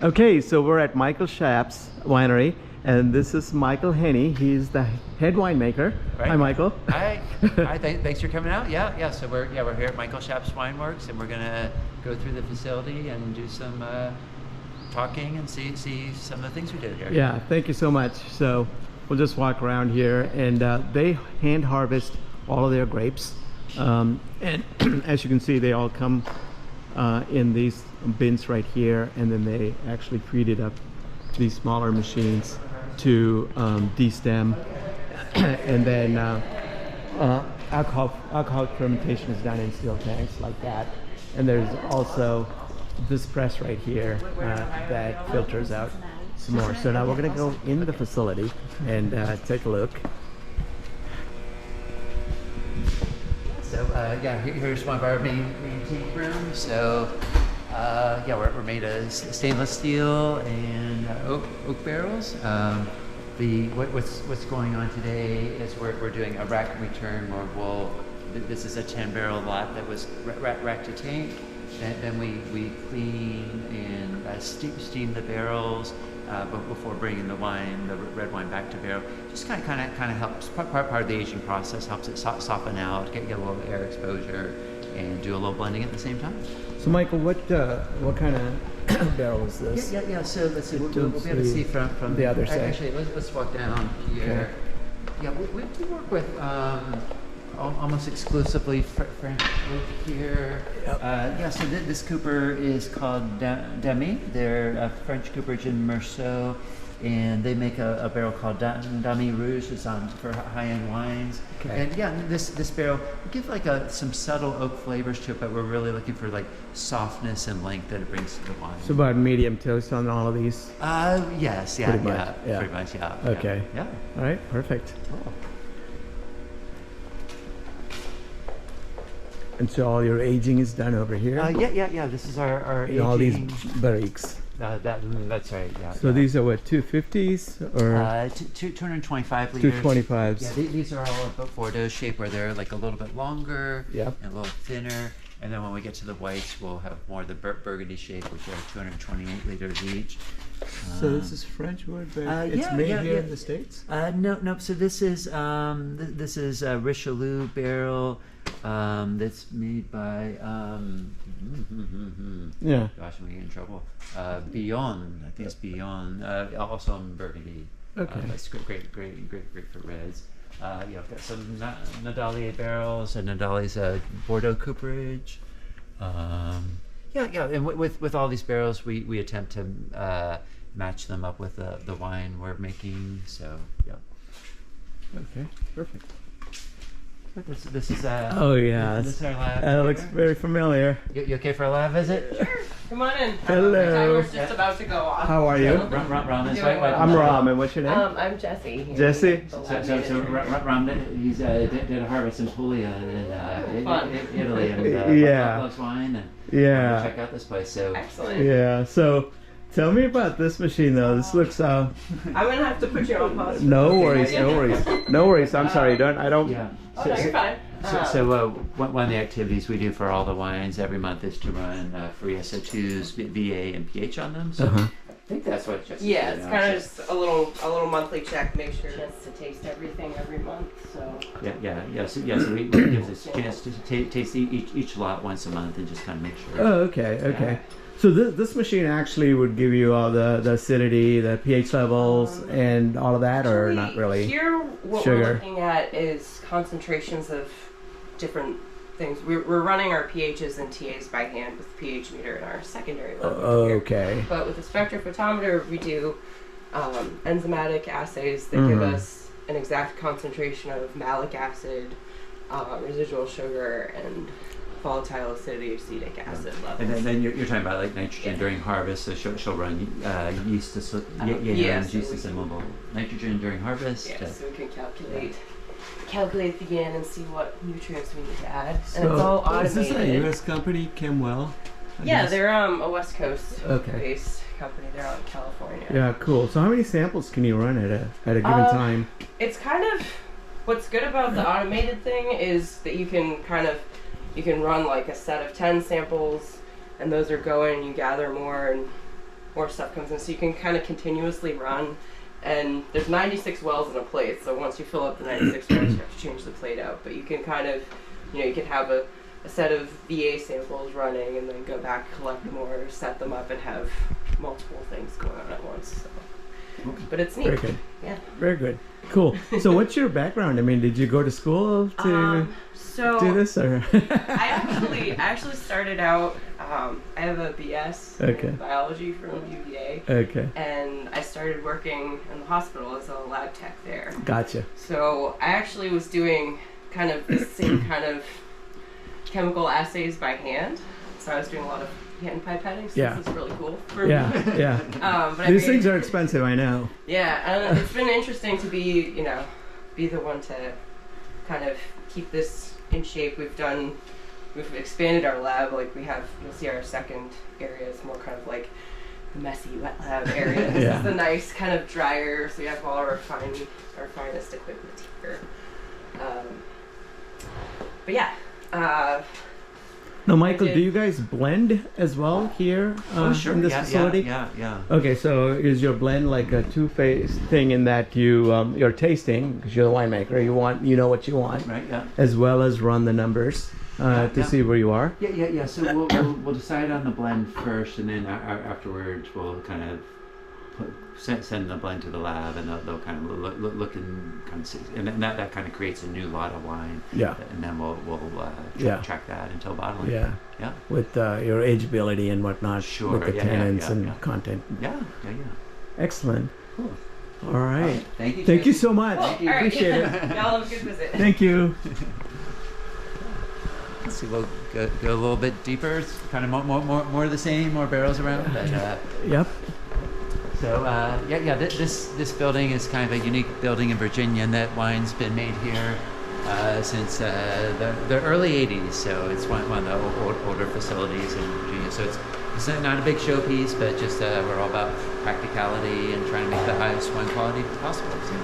Okay, so we're at Michael Shaps Winery, and this is Michael Heny. He's the head winemaker. Right. Hi, Michael. Hi. Hi. Thanks for coming out. Yeah. So we're here at Michael Shaps Wineworks, and we're gonna go through the facility and do some talking and see some of the things we do here. Yeah, thank you so much. So we'll just walk around here, and they hand harvest all of their grapes, and as you can see, they all come in these bins right here, and then they actually feed it up to these smaller machines to de-stem, and then alcohol fermentation is done in steel tanks like that. And there's also this press right here that filters out some more. So now we're gonna go in the facility and take a look. So here's one of our main tank rooms. So we're made of stainless steel and oak barrels. What's going on today is we're doing a rack return where this is a 10-barrel lot that was rack to tank. Then we clean and steam the barrels before bringing the red wine back to barrel. Just kind of helps part of the aging process, helps it soften out, get a little air exposure, and do a little blending at the same time. So Michael, what kind of barrel is this? Yeah. So let's see. We'll be able to see from the other side. Actually, let's walk down here. Okay. Yeah, we work with almost exclusively French oak here. Yep. So this cooper is called Demi. They're a French cooperage in Meursault, and they make a barrel called Demi Rouge. It's for high-end wines. Okay. And this barrel we give like some subtle oak flavors to it, but we're really looking for like softness and length that it brings to the wine. So about medium toast on all of these? Yes. Pretty much, yeah. Okay. Yeah. All right. Perfect. Cool. And so all your aging is done over here? Yeah. This is our aging. All these barriques. That's right. Yeah. So these are what, 250s or 225 liters. 225s. Yeah, these are all about Bordeaux shape, where they're like a little bit longer and a little thinner. And then when we get to the whites, we'll have more of the Burgundy shape, which are 228 liters each. So this is French wood, but it's made here in the States? No. So this is a Richelieu barrel that's made by Gosh, I'm gonna get in trouble. Beyond, I think it's Beyond. Also in Burgundy. Okay. That's great for reds. I've got some Nadalier barrels and Nadalier's Bordeaux cooperage. And with all these barrels, we attempt to match them up with the wine we're making. So Okay, perfect. This is oh yeah, this is our lab. That looks very familiar. You okay for a lab visit? Sure. Come on in. Hello. The timer's just about to go off. How are you? Ram is right. I'm Ram, and what's your name? I'm Jesse. Jesse? So Ram, he's did a harvest in Puglia in Italy, and loves wine, and check out this place. So excellent. Yeah. So tell me about this machine, though. This looks. I'm gonna have to put you on pause. No worries. I'm sorry. I don't. Yeah. Oh, no, you're fine. So one of the activities we do for all the wines every month is to run free SO2s, VA, and pH on them. So I think that's what Jesse it's kind of just a little monthly check. Make sure to taste everything every month. So So we give this chance to taste each lot once a month and just kind of make sure. Oh, okay. So this machine actually would give you all the acidity, the pH levels, and all of that, or not really? Here, what we're looking at is concentrations of different things. We're running our pHs and TAs by hand with the pH meter in our secondary lab. Okay. But with the spectrophotometer, we do enzymatic assays that give us an exact concentration of malic acid, residual sugar, and volatile acidity acetic acid levels. And then you're talking about like nitrogen during harvest, so she'll run yeast assimilable nitrogen during harvest. So we can calculate the yin and see what nutrients we need to add. So and it's all automated. Is this a U.S. company, Chemwell? They're a West Coast based company. They're out in California. Yeah, cool. So how many samples can you run at a given time? It's kind of what's good about the automated thing is that you can run like a set of 10 samples, and those are going. You gather more, and more stuff comes in. So you can kind of continuously run. And there's 96 wells in a plate, so once you fill up the 96 wells, you have to change the plate out. But you can kind of, you can have a set of VA samples running and then go back, collect more, set them up, and have multiple things going on at once. So. But it's neat. Very good. Yeah. Very good. Cool. So what's your background? I mean, did you go to school to do this, or? I actually started out. I have a BS in biology from UVA. Okay. And I started working in the hospital as a lab tech there. Gotcha. So I actually was doing kind of the same kind of chemical assays by hand. So I was doing a lot of hand pipetting. So this is really cool for me. Yeah. But These things are expensive, I know. Yeah, and it's been interesting to be the one to kind of keep this in shape. We've expanded our lab. Like you'll see our second area is more kind of like the messy wet lab area. This is the nice kind of drier. So we have all our finest equipment here. But yeah. Now, Michael, do you guys blend as well here in this facility? Yeah. Okay, so is your blend like a two-phase thing in that you're tasting, because you're the winemaker, you know what you want, right? Yeah. As well as run the numbers to see where you are? Yeah. So we'll decide on the blend first, and then afterwards we'll kind of send the blend to the lab, and they'll kind of look and kind of see, and that kind of creates a new lot of wine. Yeah. And then we'll track that until bottling. Yeah. Yeah. With your ageability and whatnot. Sure. With the tannins and content. Yeah. Excellent. Cool. All right. Thank you so much. Cool. Thank you. Appreciate it. Y'all have a good visit. Thank you. Let's see, we'll go a little bit deeper. It's kind of more of the same, more barrels around. But, yep. So this building is kind of a unique building in Virginia, and that wine's been made here since the early '80s. So it's one of the older facilities in Virginia. So it's not a big showpiece, but just we're all about practicality and trying to make the highest wine quality possible. So.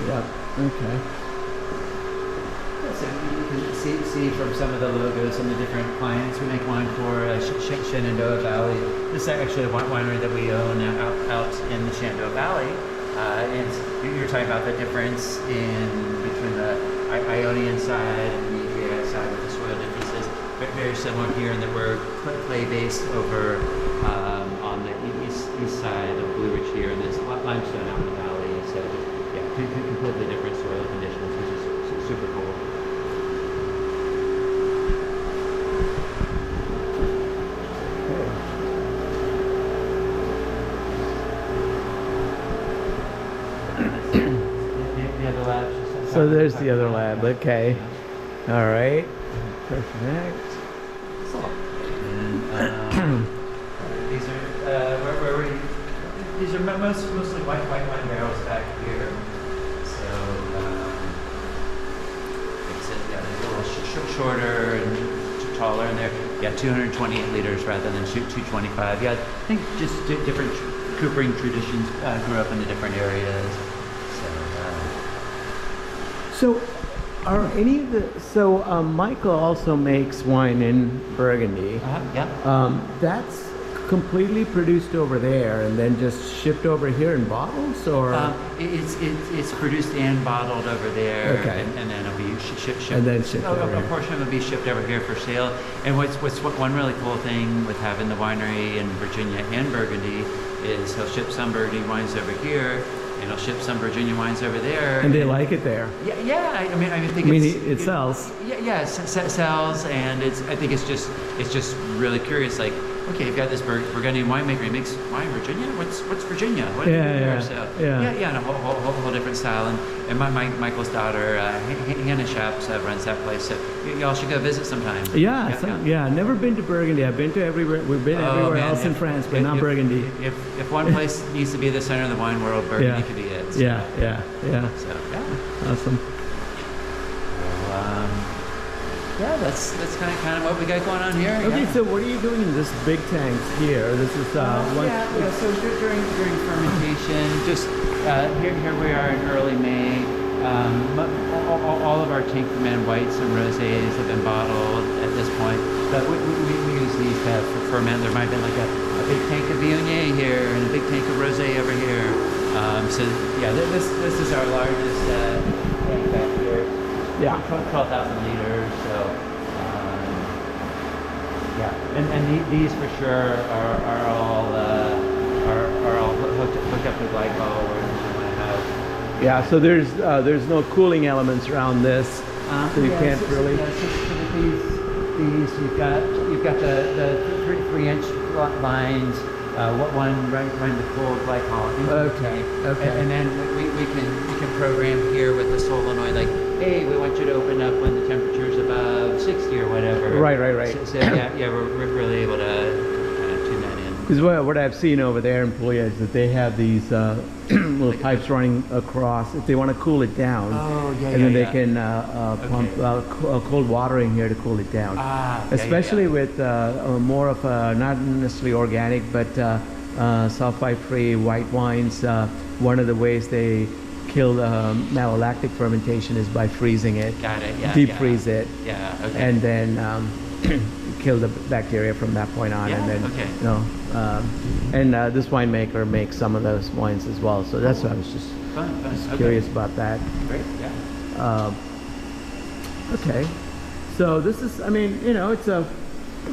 Yep. Okay. So you can see from some of the logos, some of the different clients we make wine for. Shenandoah Valley. This is actually a winery that we own out in the Shenandoah Valley. And you're talking about the difference between the Ionian side and the Adriatic side with the soil differences. Very similar here in that we're clay-based over on the east side of Blue Ridge here, and there's limestone out in the valley. So completely different soil conditions, which is super cool. So there's the other lab. Okay. All right. Perfect. And these are mostly white wine barrels back here. So like I said, they're a little shorter and taller, and they're 228 liters rather than 225. Yeah, I think just different coopering traditions grew up in the different areas. So, are any of the Michael also makes wine in Burgundy? That's completely produced over there and then just shipped over here in bottles, or it's produced and bottled over there. Okay. And then it'll be shipped. And then shipped over A here. portion will be shipped over here for sale. And what's one really cool thing with having the winery in Virginia and Burgundy is he'll ship some Burgundy wines over here, and he'll ship some Virginia wines over there. And they like it there. Yeah. I think it sells. Yeah, it sells, and I think it's just really curious. Like, okay, you've got this Burgundian winemaker. He makes wine in Virginia. What's Virginia? What do you do there? So and a whole different style. And Michael's daughter, Hannah Shaps, runs that place. So y'all should go visit sometime. Yeah. Never been to Burgundy. I've been to everywhere. We've been everywhere else in France, but not Burgundy. If one place needs to be the center of the wine world, Burgundy could be it. So. Yeah. So Awesome. That's kind of what we got going on here. Okay, so what are you doing in this big tank here? This is So during fermentation, just here we are in early May. All of our tank fermented whites and rosés have been bottled at at this point. But we use these to ferment. There might have been like a big tank of Viognier here and a big tank of Rosé over here. So yeah, this is our largest tank back here. Yeah. 12,000 liters. So yeah, and these for sure are all hooked up to glycol or something like that. Yeah, so there's no cooling elements around this, so you can't really. Yeah, so these you've got the 3-inch lines. One run the cold glycol. Okay. And then we can program here with the solenoid like, hey, we want you to open up when the temperature's above 60 or whatever. Right. So yeah, we're really able to kind of tune that in. Because what I've seen over there in Puglia is that they have these little pipes running across. If they want to cool it down, and then they can pump cold water in here to cool it down. Especially with more of not necessarily organic, but sulfite-free white wines. One of the ways they kill malolactic fermentation is by freezing it. Got it. Yeah. Deep freeze it. Yeah. Okay. And then kill the bacteria from that point on. Yeah, And then okay. This winemaker makes some of those wines as well. So that's what I was just Fun. curious about that. Great. Yeah. Okay. So this is, I mean, it's a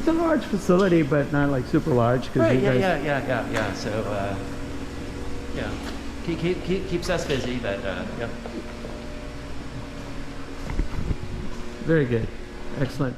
large facility, but not like super large. Right. You guys, Yeah. So yeah, keeps us busy, but yeah. Very good. Excellent.